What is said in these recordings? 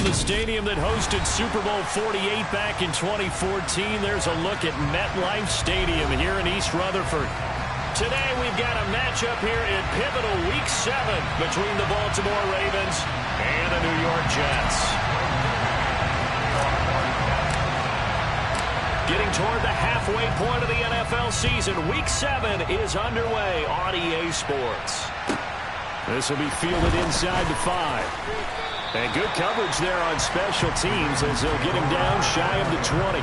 the stadium that hosted Super Bowl 48 back in 2014, there's a look at MetLife Stadium here in East Rutherford. Today we've got a matchup here in pivotal Week 7 between the Baltimore Ravens and the New York Jets. Getting toward the halfway point of the NFL season, Week 7 is underway on EA Sports. This will be fielded inside the 5. And good coverage there on special teams as they'll get him down shy of the 20.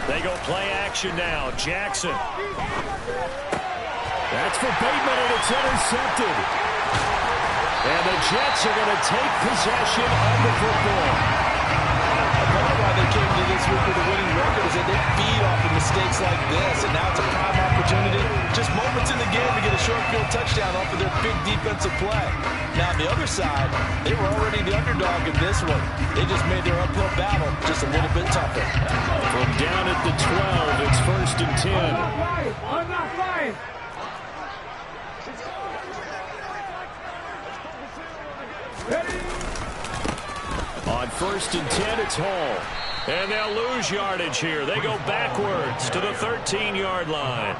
They go play action now. Jackson. That's for Bateman, and it's intercepted. And the Jets are going to take possession of the football. Part of why they came to this week with a winning record is that they feed off of mistakes like this, and now it's a prime opportunity. Just moments in the game to get a short field touchdown off of their big defensive play. Now, on the other side, they were already the underdog in this one. They just made their uphill battle just a little bit tougher. From down at the 12, it's 1st and 10. I'm not flying. On 1st and 10, it's Hall. And they'll lose yardage here. They go backwards to the 13-yard line.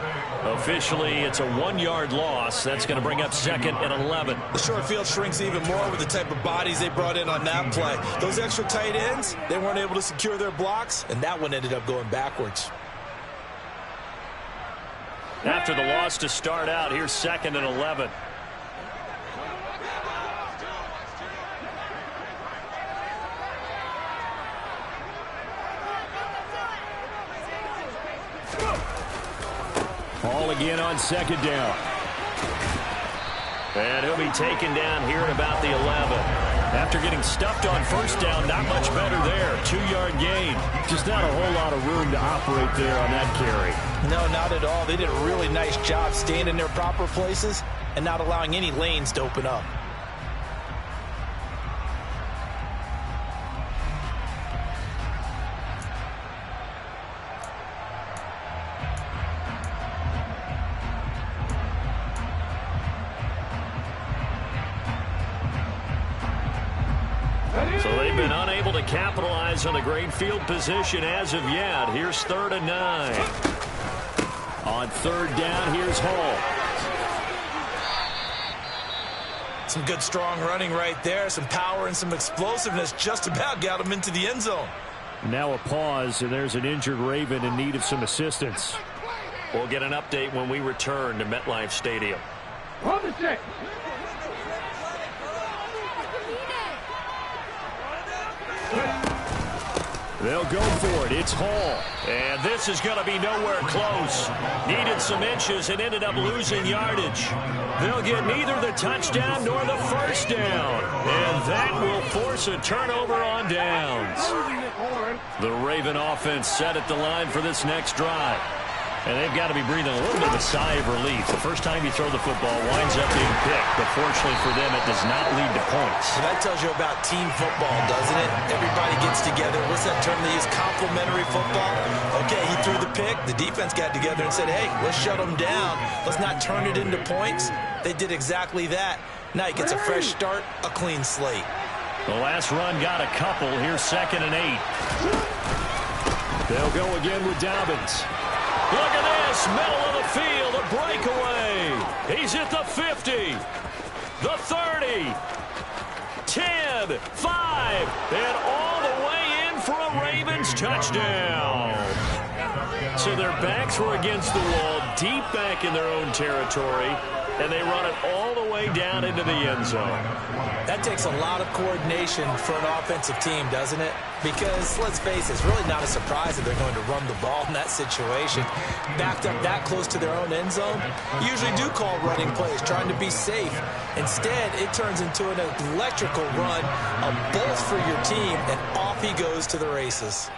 Officially, it's a 1-yard loss. That's going to bring up 2nd and 11. The short field shrinks even more with the type of bodies they brought in on that play. Those extra tight ends, they weren't able to secure their blocks, and that one ended up going backwards. After the loss to start out, here's 2nd and 11. Ball again on 2nd down. And he'll be taken down here at about the 11. After getting stuffed on 1st down, not much better there. 2-yard gain. Just not a whole lot of room to operate there on that carry. No, not at all. They did a really nice job staying in their proper places and not allowing any lanes to open up. So they've been unable to capitalize on the great field position as of yet. Here's 3rd and 9. On 3rd down, here's Hall. Some good strong running right there. Some power and some explosiveness just about got him into the end zone. Now a pause, and there's an injured Raven in need of some assistance. We'll get an update when we return to MetLife Stadium. Hold the stick. They'll go for it. It's Hall. And this is going to be nowhere close. Needed some inches and ended up losing yardage. They'll get neither the touchdown nor the 1st down. And that will force a turnover on downs. The Raven offense set at the line for this next drive. And they've got to be breathing a little bit of a sigh of relief. The first time you throw the football winds up being picked, but fortunately for them, it does not lead to points. So that tells you about team football, doesn't it? Everybody gets together. What's that term they use? Complementary football. Okay, he threw the pick. The defense got together and said, hey, let's shut him down. Let's not turn it into points. They did exactly that. Now he gets a fresh start, a clean slate. The last run got a couple. Here's 2nd and 8. They'll go again with Dobbins. Look at this, middle of the field, a breakaway. He's at the 50, the 30, 10, 5, and all the way in for a Ravens touchdown. So their backs were against the wall, deep back in their own territory, and they run it all the way down into the end zone. That takes a lot of coordination for an offensive team, doesn't it? Because, let's face it, it's really not a surprise that they're going to run the ball in that situation. Backed up that close to their own end zone, usually do call running plays, trying to be safe. Instead, it turns into an electrical run, a bolt for your team, and off he goes to the races.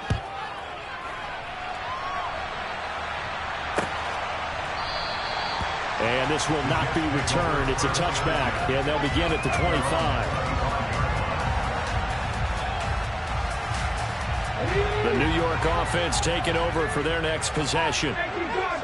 And this will not be returned. It's a touchback, and they'll begin at the 25. The New York offense taking over for their next possession.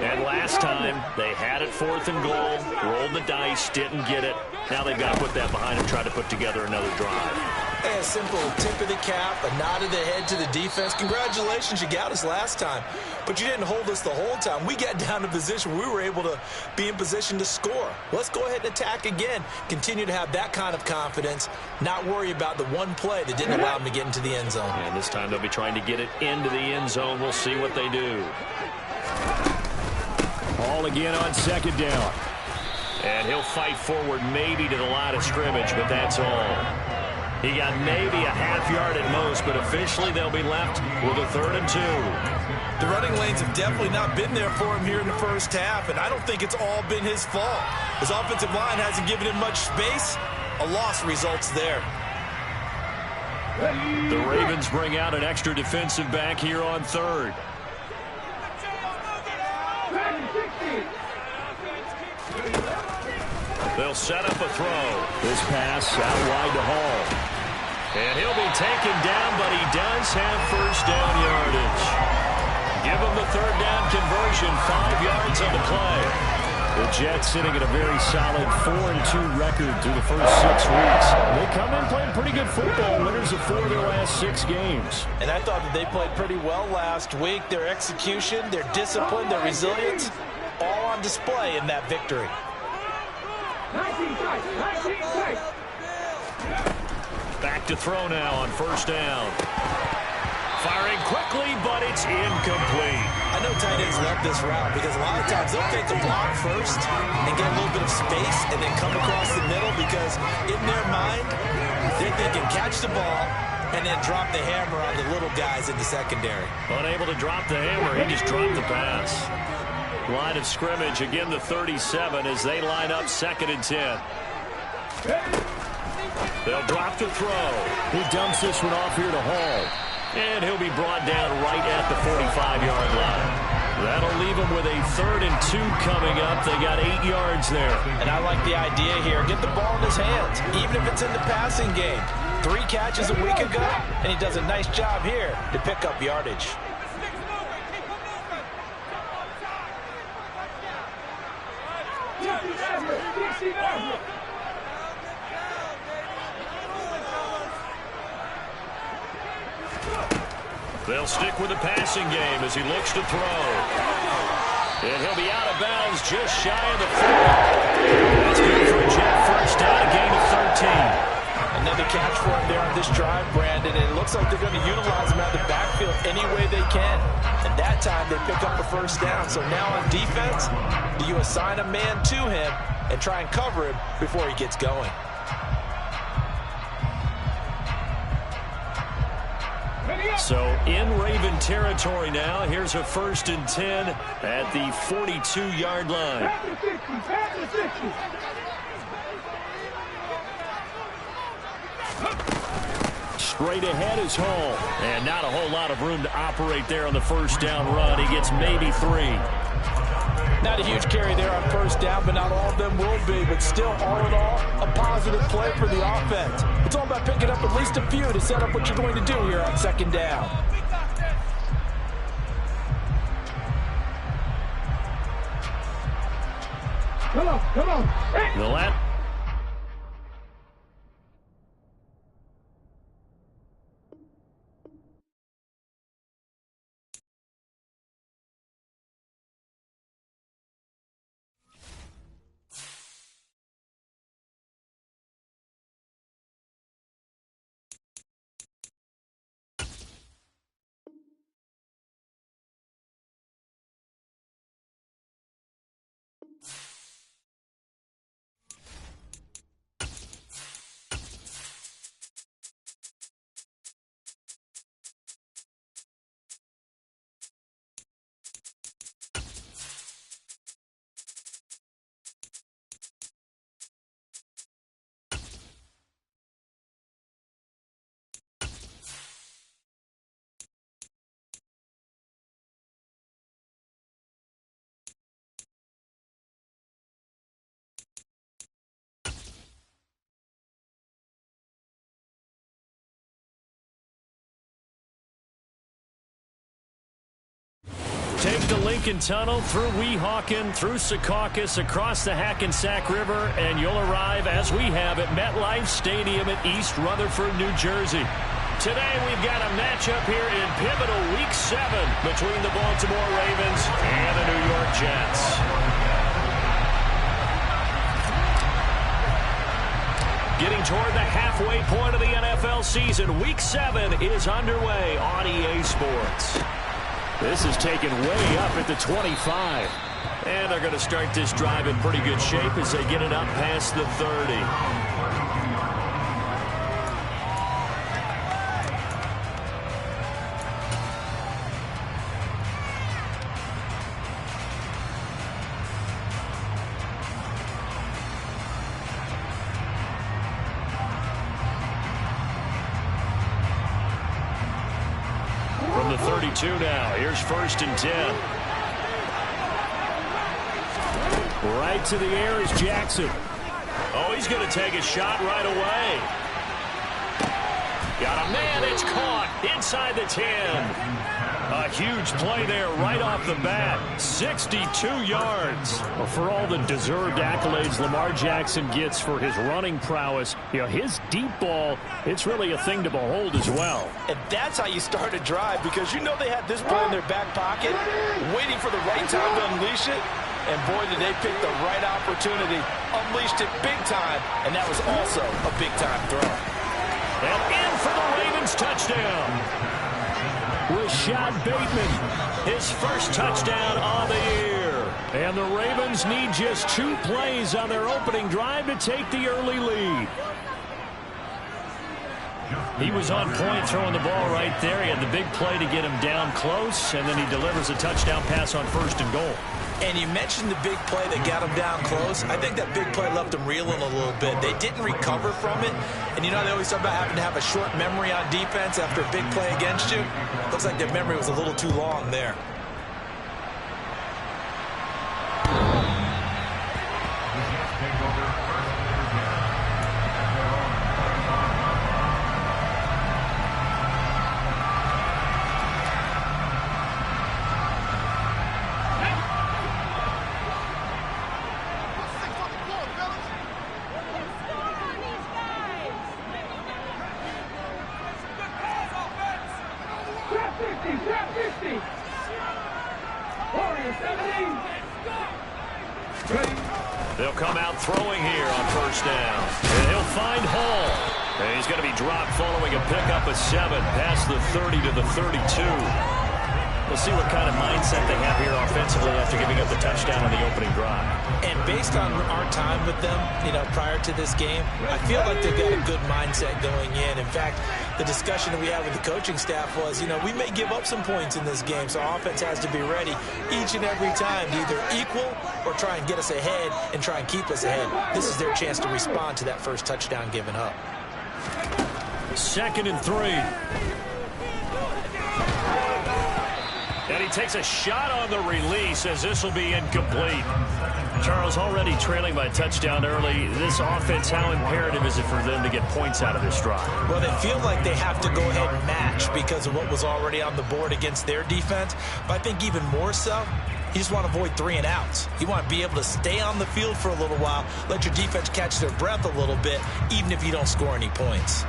And last time, they had it 4th and goal, rolled the dice, didn't get it. Now they've got to put that behind and try to put together another drive. A simple tip of the cap, a nod of the head to the defense. Congratulations, you got us last time. But you didn't hold us the whole time. We got down to position where we were able to be in position to score. Let's go ahead and attack again. Continue to have that kind of confidence, not worry about the one play that didn't allow them to get into the end zone. And this time they'll be trying to get it into the end zone. We'll see what they do. Ball again on 2nd down. And he'll fight forward maybe to the line of scrimmage, but that's all. He got maybe a half yard at most, but officially they'll be left with a 3rd and 2. The running lanes have definitely not been there for him here in the first half, and I don't think it's all been his fault. His offensive line hasn't given him much space. A loss results there. The Ravens bring out an extra defensive back here on 3rd. They'll set up a throw. This pass out wide to Hall. And he'll be taken down, but he does have 1st down yardage. Give him the 3rd down conversion, 5 yards on the play. The Jets sitting at a very solid 4-2 record through the first 6 weeks. They come in playing pretty good football, winners of 4 of their last 6 games. And I thought that they played pretty well last week. Their execution, their discipline, their resilience, all on display in that victory. 19 tight. Back to throw now on 1st down. Firing quickly, but it's incomplete. I know tight ends love this route because a lot of times they'll take the block first and get a little bit of space and then come across the middle because in their mind, they're thinking catch the ball and then drop the hammer on the little guys in the secondary. Unable to drop the hammer, he just dropped the pass. Line of scrimmage, again the 37 as they line up 2nd and 10. They'll drop the throw. He dumps this one off here to Hall. And he'll be brought down right at the 45-yard line. That'll leave him with a 3rd and 2 coming up. They got 8 yards there. And I like the idea here. Get the ball in his hands, even if it's in the passing game. 3 catches a week ago, and he does a nice job here to pick up yardage. They'll stick with the passing game as he looks to throw. And he'll be out of bounds just shy of the 40. That's good for a Jet 1st down, a gain of 13. Another catch for him there on this drive, Brandon, and it looks like they're going to utilize him out of the backfield any way they can. And that time they pick up a 1st down. So now on defense, do you assign a man to him and try and cover him before he gets going? So in Raven territory now, here's a 1st and 10 at the 42-yard line. Straight ahead is Hall. And not a whole lot of room to operate there on the 1st down run. He gets maybe 3. Not a huge carry there on 1st down, but not all of them will be. But still, all in all, a positive play for the offense. It's all about picking up at least a few to set up what you're going to do here on 2nd down. Come on. Hey. The left. the Lincoln Tunnel, through Weehawken, through Secaucus, across the Hackensack River, and you'll arrive, as we have, at MetLife Stadium at East Rutherford, New Jersey. Today we've got a matchup here in pivotal Week 7 between the Baltimore Ravens and the New York Jets. Getting toward the halfway point of the NFL season, Week 7 is underway on EA Sports. This is taken way up at the 25. And they're going to start this drive in pretty good shape as they get it up past the 30. From the 32 now, here's 1st and 10. Right to the air is Jackson. Oh, he's going to take a shot right away. Got a man, it's caught inside the 10. A huge play there right off the bat. 62 yards. Well, for all the deserved accolades Lamar Jackson gets for his running prowess, his deep ball, it's really a thing to behold as well. And that's how you start a drive, because they had this play in their back pocket, waiting for the right time to unleash it. And boy, did they pick the right opportunity. Unleashed it big time, and that was also a big-time throw. And in for the Ravens touchdown. Rashad Bateman, his first touchdown on the year. And the Ravens need just 2 plays on their opening drive to take the early lead. He was on point throwing the ball right there. He had the big play to get him down close, and then he delivers a touchdown pass on 1st and goal. And you mentioned the big play that got him down close. I think that big play left him reeling a little bit. They didn't recover from it. And they always talk about having to have a short memory on defense after a big play against you. Looks like their memory was a little too long there. They'll come out throwing here on 1st down. And he'll find Hall. And he's going to be dropped following a pickup of 7 past the 30 to the 32. We'll see what kind of mindset they have here offensively after giving up the touchdown on the opening drive. And based on our time with them, prior to this game, I feel like they've got a good mindset going in. In fact, the discussion that we had with the coaching staff was, we may give up some points in this game, so our offense has to be ready each and every time to either equal or try and get us ahead and try and keep us ahead. This is their chance to respond to that first touchdown given up. 2nd and 3. And he takes a shot on the release as this will be incomplete. Charles, already trailing by a touchdown early. This offense, how imperative is it for them to get points out of this drive? Well, they feel like they have to go ahead and match because of what was already on the board against their defense. But I think even more so, you just want to avoid 3 and outs. You want to be able to stay on the field for a little while, let your defense catch their breath a little bit, even if you don't score any points.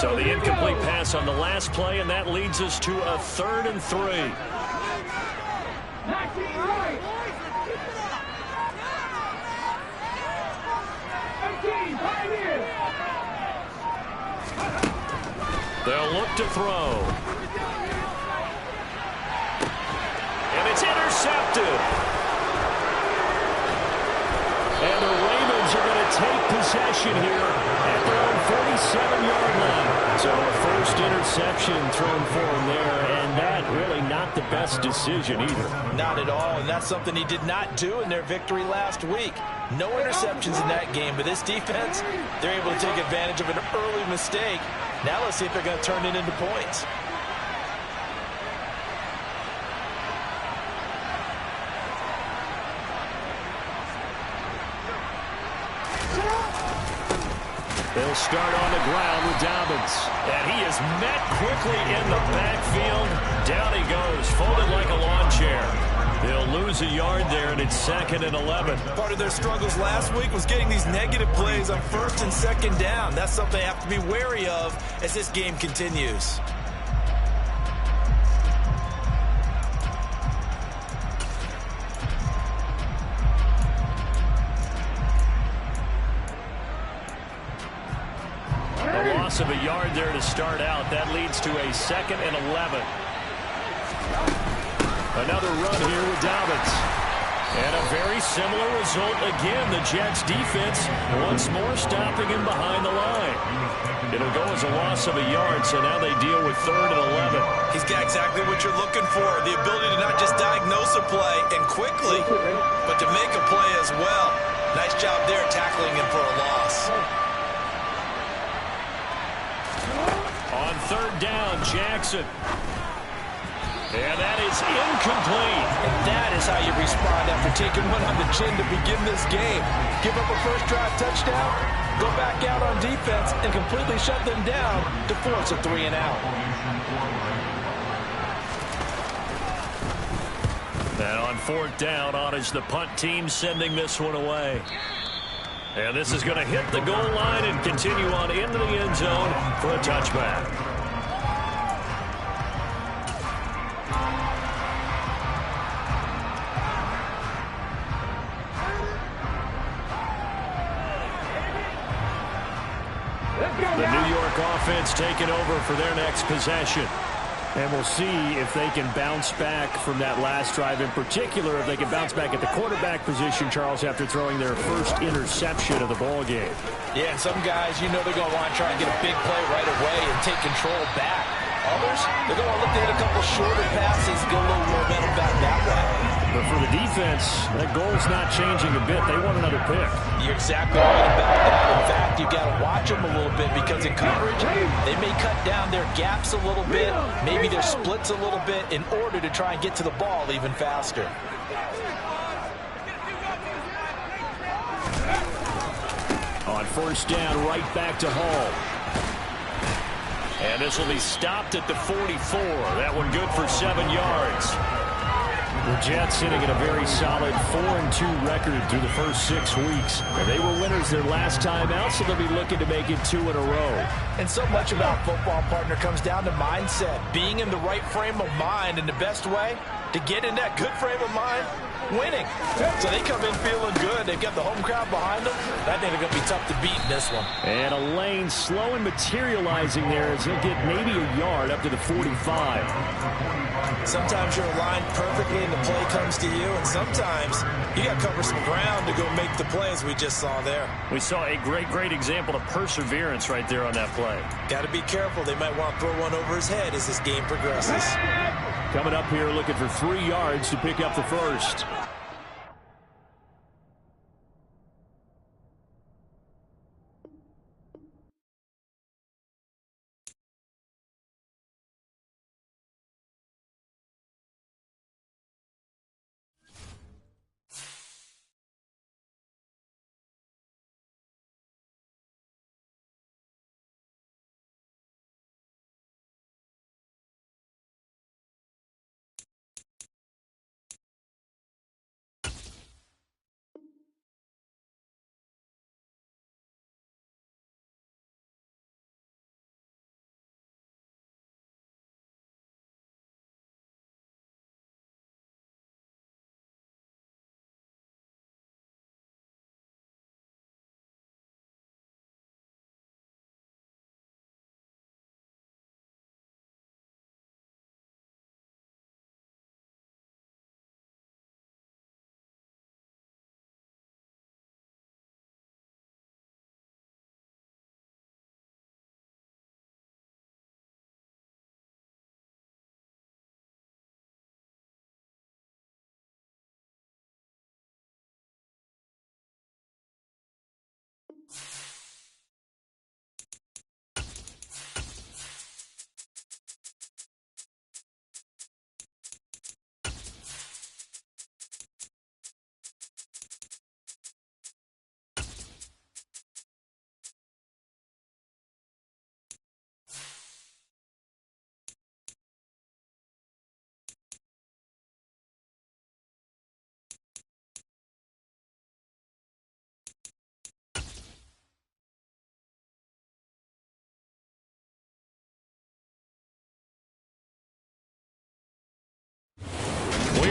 So the incomplete pass on the last play, and that leads us to a 3rd and 3. They'll look to throw. And it's intercepted. And the Ravens are going to take possession here at their own 47-yard line. So a first interception thrown for him there, and that really not the best decision either. Not at all, and that's something he did not do in their victory last week. No interceptions in that game, but this defense, they're able to take advantage of an early mistake. Now let's see if they're going to turn it into points. They'll start on the ground with Dobbins. And he is met quickly in the backfield. Down he goes, folded like a lawn chair. They'll lose a yard there, and it's 2nd and 11. Part of their struggles last week was getting these negative plays on 1st and 2nd down. That's something they have to be wary of as this game continues. A loss of a yard there to start out. That leads to a 2nd and 11. Another run here with Dobbins. And a very similar result again. The Jets defense once more stopping him behind the line. It'll go as a loss of a yard, so now they deal with 3rd and 11. He's got exactly what you're looking for, the ability to not just diagnose a play and quickly, but to make a play as well. Nice job there tackling him for a loss. On 3rd down, Jackson. And that is incomplete. And that is how you respond after taking one on the chin to begin this game. Give up a first drive touchdown, go back out on defense, and completely shut them down to force a 3 and out. And on 4th down, on is the punt team sending this one away. And this is going to hit the goal line and continue on into the end zone for a touchback. The New York offense taking over for their next possession. And we'll see if they can bounce back from that last drive. In particular, if they can bounce back at the quarterback position, Charles, after throwing their first interception of the ball game. Yeah, and some guys, you know they're going to want to try and get a big play right away and take control back. Others, they're going to look to hit a couple shorter passes, get a little momentum back that way. But for the defense, that goal's not changing a bit. They want another pick. You're exactly right about that. In fact, you've got to watch them a little bit because in coverage, they may cut down their gaps a little bit, maybe their splits a little bit in order to try and get to the ball even faster. On 1st down, right back to Hall. And this will be stopped at the 44. That one good for 7 yards. The Jets sitting at a very solid 4-2 record through the first 6 weeks. And they were winners their last time out, so they'll be looking to make it 2 in a row. And so much about football, partner, comes down to mindset. Being in the right frame of mind, and the best way to get in that good frame of mind, winning. So they come in feeling good. They've got the home crowd behind them. I think they're going to be tough to beat in this one. And a lane slow and materializing there as he'll get maybe a yard up to the 45. Sometimes you're aligned perfectly and the play comes to you, and sometimes you got to cover some ground to go make the play, as we just saw there. We saw a great example of perseverance right there on that play. Got to be careful. They might want to throw one over his head as this game progresses. Coming up here looking for 3 yards to pick up the first.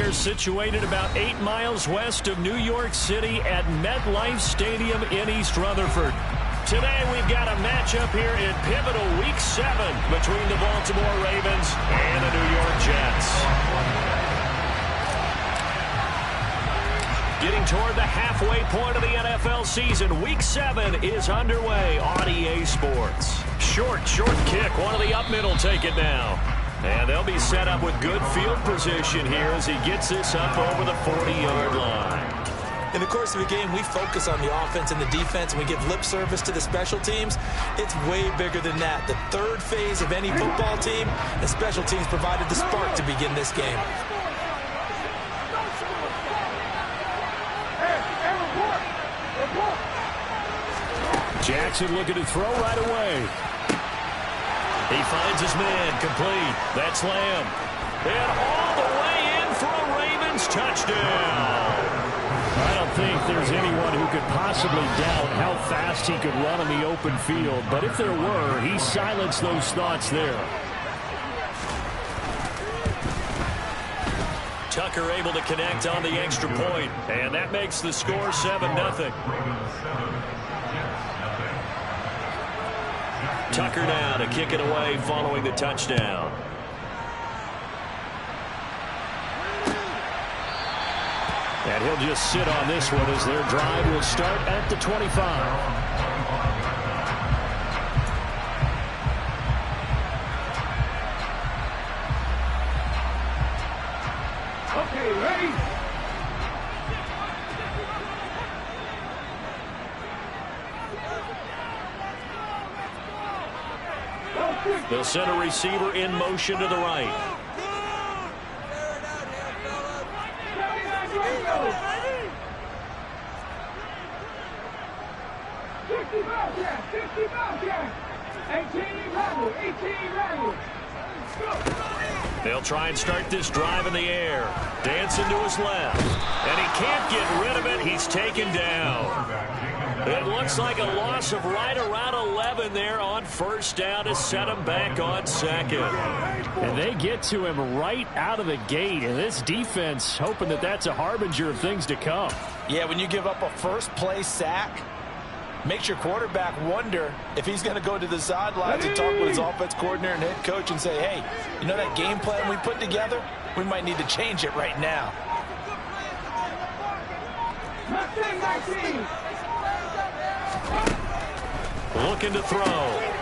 They're situated about 8 miles west of New York City at MetLife Stadium in East Rutherford. Today we've got a matchup here in pivotal Week 7 between the Baltimore Ravens and the New York Jets. Getting toward the halfway point of the NFL season, Week 7 is underway on EA Sports. Short kick. One of the up middle take it now. And they'll be set up with good field position here as he gets this up over the 40-yard line. In the course of a game, we focus on the offense and the defense, and we give lip service to the special teams. It's way bigger than that. The third phase of any football team, the special teams provided the spark to begin this game. Jackson looking to throw right away. He finds his man, complete. That's Lamb. And all the way in for a Ravens touchdown. I don't think there's anyone who could possibly doubt how fast he could run on the open field. But if there were, he silenced those thoughts there. Tucker able to connect on the extra point. And that makes the score 7-0. Tucker now to kick it away following the touchdown. And he'll just sit on this one as their drive will start at the 25. Okay, ready? They'll send a receiver in motion to the right. They'll try and start this drive in the air. Dancing to his left. And he can't get rid of it. He's taken down. It looks like a loss of right around 11 there on first down to set him back on second. And they get to him right out of the gate. And this defense hoping that that's a harbinger of things to come. Yeah, when you give up a first-play sack, makes your quarterback wonder if he's going to go to the sidelines and talk with his offense coordinator and head coach and say, hey, you know that game plan we put together? We might need to change it right now. Looking to throw.